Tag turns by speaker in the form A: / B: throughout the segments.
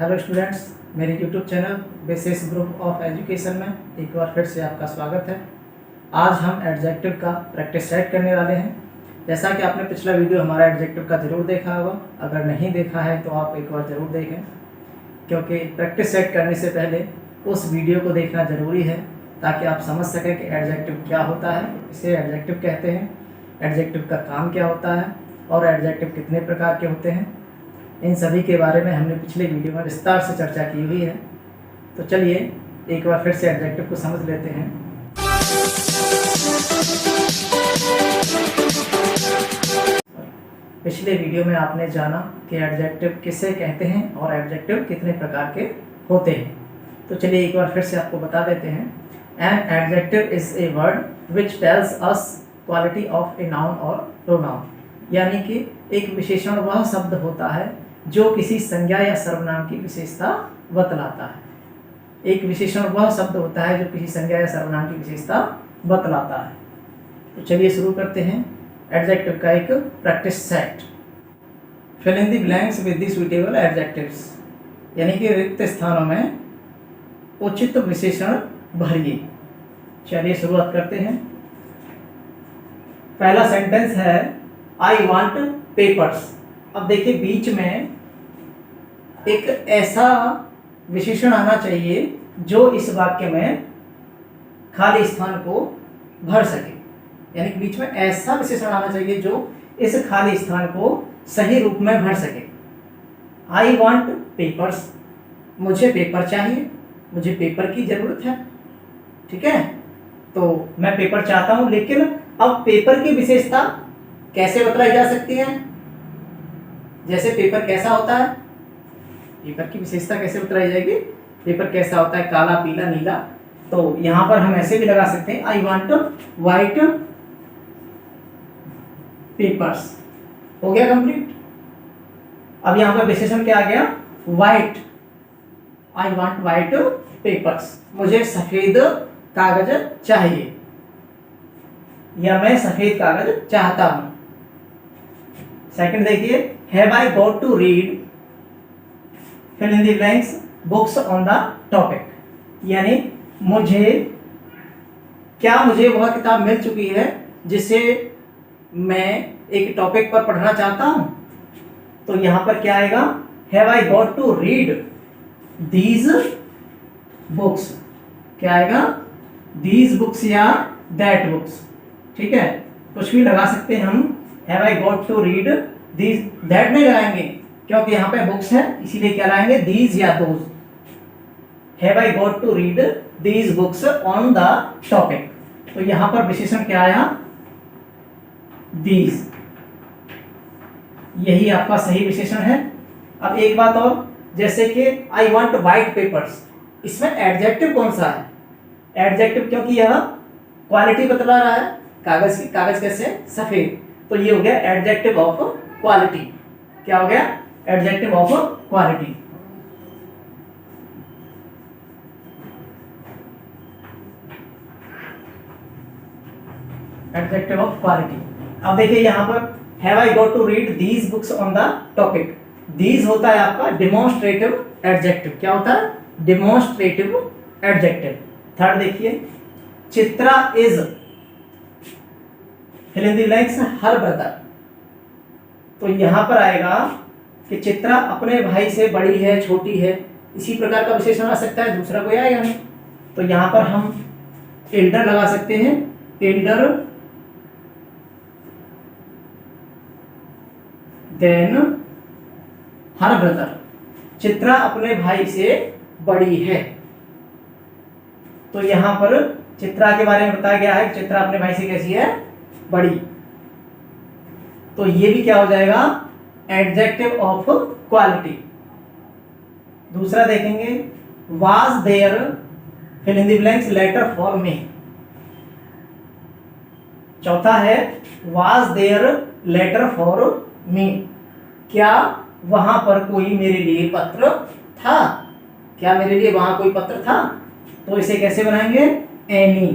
A: Hello students, मेरे YouTube channel basis group of education में एक बार फिर से आपका स्वागत है। आज हम एडजेक्टिव का प्रैक्टिस सेट करने वाले हैं। जैसा कि आपने पिछला वीडियो हमारा एडजेक्टिव का ज़रूर देखा होगा, अगर नहीं देखा है तो आप एक बार ज़रूर देखें, क्योंकि प्रैक्टिस सेट करने से पहले उस वीडियो को देखना ज़रूरी है ताकि आप समझ सकें कि एडजेक्टिव क्या होता है, इसे एडजेक्टिव कहते हैं, एडजेक्टिव का काम क्या होता है और एडजेक्टिव कितने प्रकार के होते हैं। इन सभी के बारे में हमने पिछले वीडियो में विस्तार से चर्चा की हुई है। तो चलिए एक बार फिर से एडजेक्टिव को समझ लेते हैं। पिछले वीडियो में आपने जाना कि एडजेक्टिव किसे कहते हैं और एडजेक्टिव कितने प्रकार के होते हैं। तो चलिए एक बार फिर से आपको बता देते हैं। An adjective is a word which tells us quality of a noun और प्रोनाउन, यानी कि एक विशेषण वह शब्द होता है जो किसी संज्ञा या सर्वनाम की विशेषता बतलाता है। एक विशेषण वह शब्द होता है जो किसी संज्ञा या सर्वनाम की विशेषता बतलाता है। तो चलिए शुरू करते हैं एडजेक्टिव का एक practice set. Fill in the blanks with the suitable adjectives, यानी कि रिक्त स्थानों में उचित विशेषण भरिए। चलिए शुरुआत करते हैं। पहला सेंटेंस है आई वांट पेपर्स। अब देखिए बीच में एक ऐसा विशेषण आना चाहिए जो इस वाक्य में खाली स्थान को भर सके, यानी कि बीच में ऐसा विशेषण आना चाहिए जो इस खाली स्थान को सही रूप में भर सके। आई वांट पेपर्स, मुझे पेपर चाहिए, मुझे पेपर की जरूरत है, ठीक है। तो मैं पेपर चाहता हूं, लेकिन अब पेपर की विशेषता कैसे बतलाई जा सकती है? जैसे पेपर कैसा होता है, पेपर की विशेषता कैसे बतलाई जाएगी? पेपर कैसा होता है, काला, पीला, नीला। तो यहां पर हम ऐसे भी लगा सकते हैं, आई वांट व्हाइट पेपर्स। हो गया कंप्लीट। अब यहां पर विशेषण क्या आ गया? White. I want white papers, मुझे सफेद कागज चाहिए या मैं सफेद कागज चाहता हूं। सेकंड देखिए, have I got to read fill in the blanks books on the topic, यानी मुझे वह किताब मिल चुकी है जिसे मैं एक टॉपिक पर पढ़ना चाहता हूं। तो यहां पर क्या आएगा? Have I got to read these books. क्या आएगा? दीज बुक्स या दैट बुक्स, ठीक है। कुछ भी लगा सकते हैं हम। Have I got to read these, that नहीं लगाएंगे क्योंकि यहाँ पे बुक्स है, इसीलिए क्या लाएंगे? दीज या those. Have I got to read these books on the topic. तो यहां पर विशेषण क्या आया? दीज। यही आपका सही विशेषण है। अब एक बात और, जैसे कि आई वांट व्हाइट पेपर्स, इसमें एडजेक्टिव कौन सा है? एडजेक्टिव, क्योंकि यह क्वालिटी बतला रहा है कागज की। कागज कैसे? सफेद। तो ये हो गया एडजेक्टिव ऑफ क्वालिटी। क्या हो गया? Adjective of quality. Adjective of quality. अब देखिए यहां पर have I got to read these books on the topic. These होता है आपका डिमॉन्स्ट्रेटिव एडजेक्टिव। क्या होता है? Demonstrative adjective. थर्ड देखिए, Chitra is fill in the blanks her brother. तो यहां पर आएगा कि चित्रा अपने भाई से बड़ी है, छोटी है, इसी प्रकार का विशेषण आ सकता है, दूसरा कोई आएगा नहीं। तो यहां पर हम एल्डर लगा सकते हैं, elder than her brother. Chitra अपने भाई से बड़ी है। तो यहां पर चित्रा के बारे में बताया गया है कि चित्रा अपने भाई से कैसी है? बड़ी। तो ये भी क्या हो जाएगा? Adjective of quality. दूसरा देखेंगे, was there fill in the blanks letter for me. चौथा है was there letter for me. क्या वहां पर कोई मेरे लिए पत्र था? क्या मेरे लिए वहां कोई पत्र था? तो इसे कैसे बनाएंगे? एनी।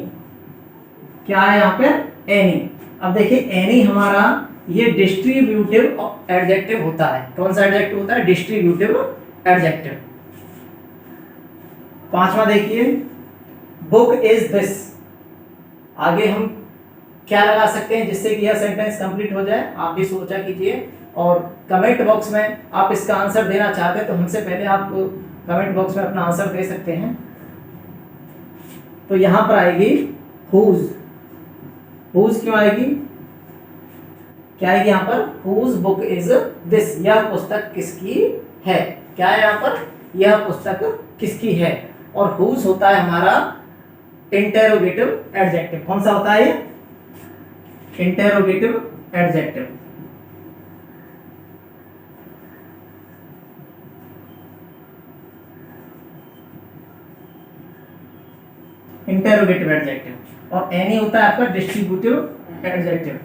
A: क्या है यहाँ पे? एनी। अब देखिए एनी हमारा ये डिस्ट्रीब्यूटिव एडजेक्टिव होता है। कौन सा एडजेक्टिव होता है? Distributive adjective. 5वां देखिए, बुक इज दिस। आगे हम क्या लगा सकते हैं जिससे कि यह सेंटेंस कंप्लीट हो जाए, आप भी सोचा कीजिए और कमेंट बॉक्स में आप इसका आंसर देना चाहते हैं तो हमसे पहले आप कमेंट बॉक्स में अपना आंसर दे सकते हैं। तो यहां पर आएगी हुज। हुज क्यों आएगी, क्या आएगी यहाँ पर, हुज बुक इज दिस, यह पुस्तक किसकी है। क्या है यहाँ पर, यह पुस्तक किसकी है। और हुज होता है हमारा इंटेरोगेटिव एडजेक्टिव। कौन सा होता है ये, इंटेरोगेटिव एडजेक्टिव। Interrogative adjective. और एनी होता है आपका डिस्ट्रीब्यूटिव एडजेक्टिव।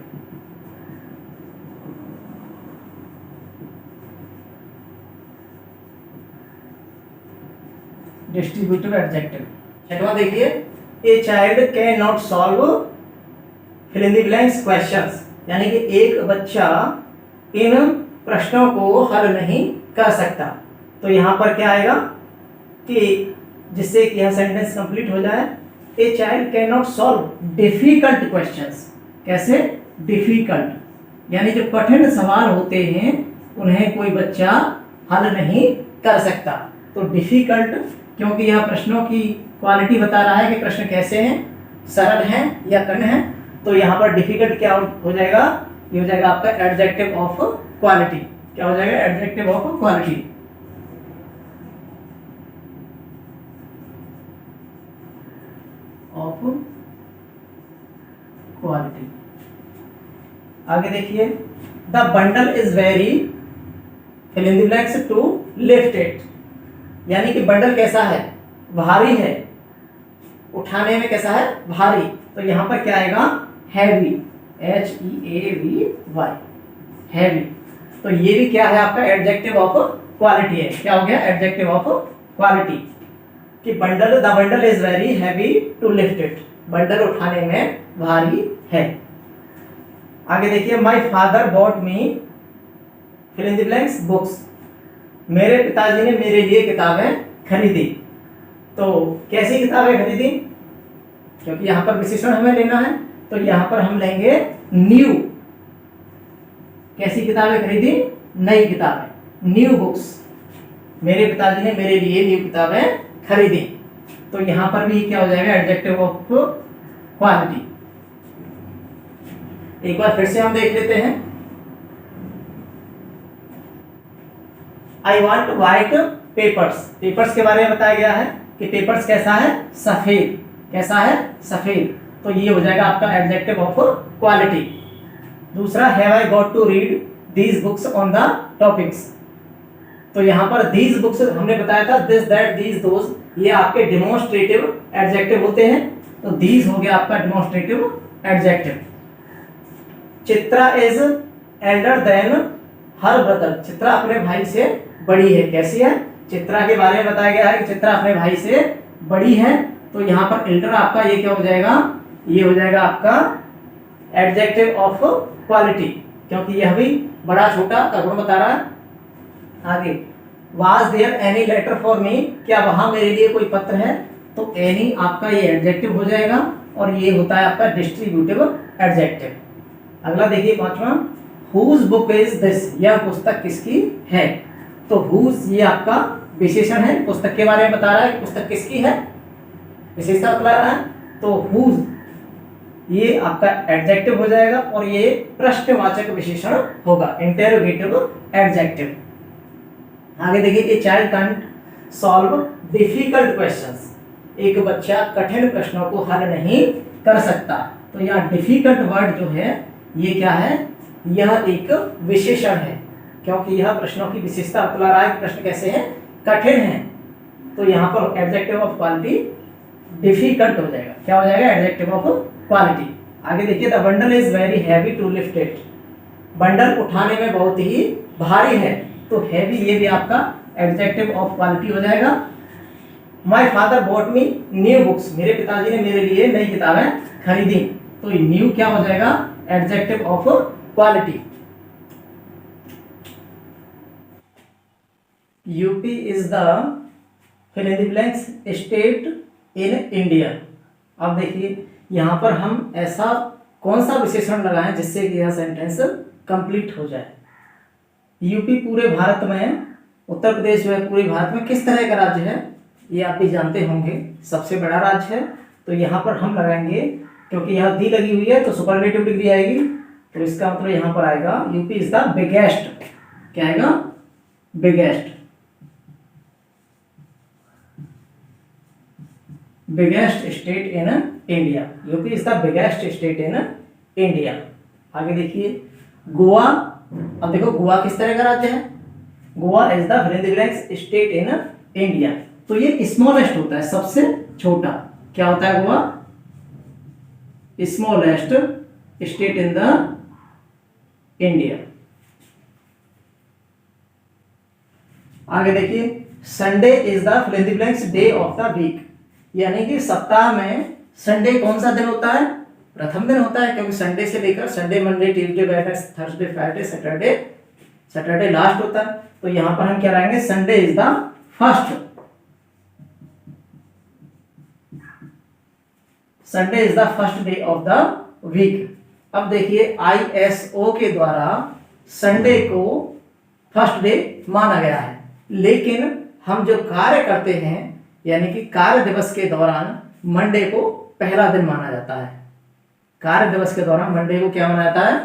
A: Distributive adjective. छठवां देखिए, a child can not solve fill in the blanks questions, यानी कि एक बच्चा इन प्रश्नों को हल नहीं कर सकता। तो यहां पर क्या आएगा कि जिससे कि यह सेंटेंस कंप्लीट हो जाए, ए child can not solve difficult questions. कैसे, डिफिकल्ट, यानी जो कठिन सवाल होते हैं उन्हें कोई बच्चा हल नहीं कर सकता। तो डिफिकल्ट, क्योंकि यह प्रश्नों की क्वालिटी बता रहा है कि प्रश्न कैसे हैं, सरल हैं या कठिन हैं। तो यहाँ पर डिफिकल्ट क्या हो जाएगा, ये हो जाएगा आपका एडजेक्टिव ऑफ क्वालिटी। क्या हो जाएगा, adjective of quality. Of quality. आगे देखिए, the bundle is very fill in the blanks to lift it, यानी कि बंडल कैसा है, भारी है, उठाने में कैसा है, भारी। तो यहां पर क्या आएगा, हैवी, HEAVY, हैवी। तो ये भी क्या है आपका एडजेक्टिव ऑफ क्वालिटी है। क्या हो गया, एडजेक्टिव ऑफ क्वालिटी कि bundle, the bundle is very heavy to lift it, bundle उठाने में भारी है। आगे देखिए, my father bought me fill in the blanks books, मेरे पिताजी ने मेरे लिए किताबें खरीदी। तो कैसी किताबें खरीदी, क्योंकि यहां पर विशेषण हमें लेना है, तो यहां पर हम लेंगे न्यू। कैसी किताबें खरीदी, नई किताबें, न्यू बुक्स। मेरे पिताजी ने मेरे लिए न्यू किताबें खरीदी। तो यहां पर भी क्या हो जाएगा, एडजेक्टिव ऑफ क्वालिटी। एक बार फिर से हम देख लेते हैं, I want white papers. Papers के बारे में बताया गया है कि पेपर्स कैसा है, सफेद। कैसा है, सफेद। तो ये हो जाएगा आपका एडजेक्टिव ऑफ क्वालिटी। दूसरा, have I got to read these books on the topics. तो यहाँ पर दीज बुक्स हमने बताया था, दिस दैट दीज दोज, ये आपके डिमोन्स्ट्रेटिव एडजेक्टिव होते हैं। तो दीज हो गया आपका demonstrative adjective. Chitra is elder than her brother, Chitra अपने भाई से बड़ी है। कैसी है, चित्रा के बारे में बताया गया है कि चित्रा अपने भाई से बड़ी है। तो यहाँ पर एल्डर आपका ये क्या हो जाएगा, ये हो जाएगा आपका एडजेक्टिव ऑफ क्वालिटी, क्योंकि यह भी बड़ा छोटा का गुण बता रहा है। आगे, was there any letter for me, क्या वहां मेरे लिए कोई पत्र है। तो एनी आपका ये एडजेक्टिव हो जाएगा और ये होता है आपका डिस्ट्रीब्यूटिव एडजेक्टिव। अगला देखिए, पांचवा, हुज बुक इज दिस, यह पुस्तक किसकी है। तो हुज ये आपका विशेषण है, पुस्तक के बारे में बता रहा है कि पुस्तक किसकी है, विशेषता बता रहा है। तो हुज ये आपका एडजेक्टिव हो जाएगा और ये प्रश्नवाचक विशेषण होगा, इंटेरोगेटिव एडजेक्टिव। आगे देखिए, a child can't solve difficult questions, एक बच्चा कठिन प्रश्नों को हल नहीं कर सकता। तो यहाँ डिफिकल्ट वर्ड जो है ये क्या है, यह एक विशेषण है, क्योंकि यह प्रश्नों की विशेषता बतला रहा है कि प्रश्न कैसे हैं, कठिन हैं। तो यहाँ पर एडजेक्टिव ऑफ क्वालिटी डिफिकल्ट हो जाएगा। क्या हो जाएगा, एडजेक्टिव ऑफ क्वालिटी। आगे देखिए, the bundle is very heavy to lift it, bundle उठाने में बहुत ही भारी है। तो हैवी ये भी आपका एडजेक्टिव ऑफ क्वालिटी हो जाएगा। My father bought me new books, मेरे पिताजी ने मेरे लिए नई किताबें खरीदी। तो न्यू क्या हो जाएगा, adjective of quality. UP is the fill in the blanks state in India. अब देखिए यहाँ पर हम ऐसा कौन सा विशेषण लगाएं जिससे कि यह सेंटेंस कंप्लीट हो जाए। यूपी पूरे भारत में, उत्तर प्रदेश जो है पूरे भारत में किस तरह का राज्य है, ये आप भी जानते होंगे, सबसे बड़ा राज्य है। तो यहाँ पर हम लगाएंगे, क्योंकि यहाँ दी लगी हुई है तो सुपरलेटिव डिग्री आएगी, तो इसका मतलब यहाँ पर आएगा यूपी इज द बिगेस्ट। क्या आएगा? Biggest. Biggest state in India. UP is the biggest state in India. आगे देखिए गोवा। अब देखो गोवा किस तरह का राज्य है? Goa is the state in India. तो ये स्मॉलेस्ट होता है, सबसे छोटा। क्या होता है Goa? Smallest state in the India. आगे देखिए Sunday is the day of the week. यानी कि सप्ताह में संडे कौन सा दिन होता है? प्रथम दिन होता है, क्योंकि संडे से लेकर Sunday, Monday, Tuesday, Wednesday, Thursday, Friday, Saturday last होता है। तो यहां पर हम क्या लाएंगे? Sunday is the first. Sunday is the first day of the week. अब देखिए ISO के द्वारा संडे को फर्स्ट डे माना गया है, लेकिन हम जो कार्य करते हैं यानी कि कार्य दिवस के दौरान मंडे को पहला दिन माना जाता है। कार्य दिवस के दौरान मंडे को क्या माना जाता है?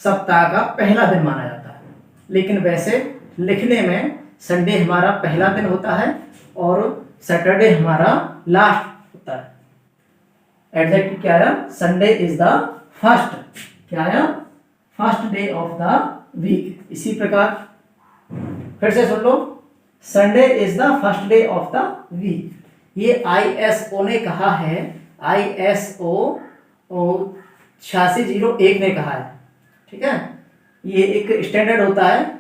A: सप्ताह का पहला दिन माना जाता है। लेकिन वैसे लिखने में संडे हमारा पहला दिन होता है और सैटरडे हमारा लास्ट होता है। एग्जैक्ट क्या आया? Sunday is the first. क्या आया? First day of the week. इसी प्रकार फिर से सुन लो, Sunday is the first day of the week. ये ISO ने कहा है, ISO 8601 ने कहा है। ठीक है, ये एक स्टैंडर्ड होता है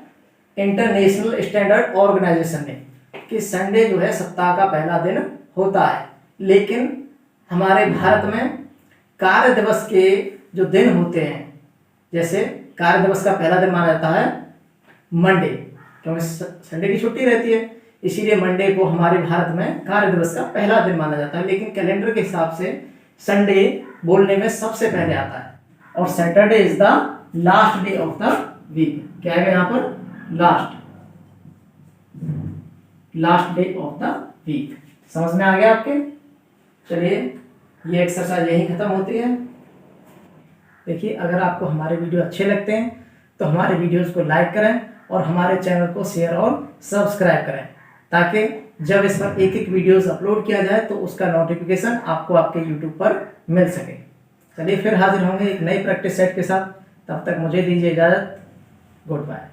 A: इंटरनेशनल स्टैंडर्ड ऑर्गेनाइजेशन में, कि संडे जो है सप्ताह का पहला दिन होता है। लेकिन हमारे भारत में कार्य दिवस के जो दिन होते हैं, जैसे कार्य दिवस का पहला दिन माना जाता है मंडे, क्योंकि संडे की छुट्टी रहती है, इसीलिए मंडे को हमारे भारत में कार्य दिवस का पहला दिन माना जाता है। लेकिन कैलेंडर के हिसाब से संडे बोलने में सबसे पहले आता है, और Saturday is the last day of the week. क्या है यहाँ पर? Last day of the week. समझ में आ गया आपके? चलिए ये एक्सरसाइज यही खत्म होती है। देखिए अगर आपको हमारे वीडियो अच्छे लगते हैं तो हमारे वीडियोस को लाइक करें और हमारे चैनल को शेयर और सब्सक्राइब करें, ताकि जब इस पर एक एक वीडियोस अपलोड किया जाए तो उसका नोटिफिकेशन आपको आपके यूट्यूब पर मिल सके। चलिए फिर हाजिर होंगे एक नई प्रैक्टिस सेट के साथ। तब तक मुझे दीजिए इजाज़त। Good bye.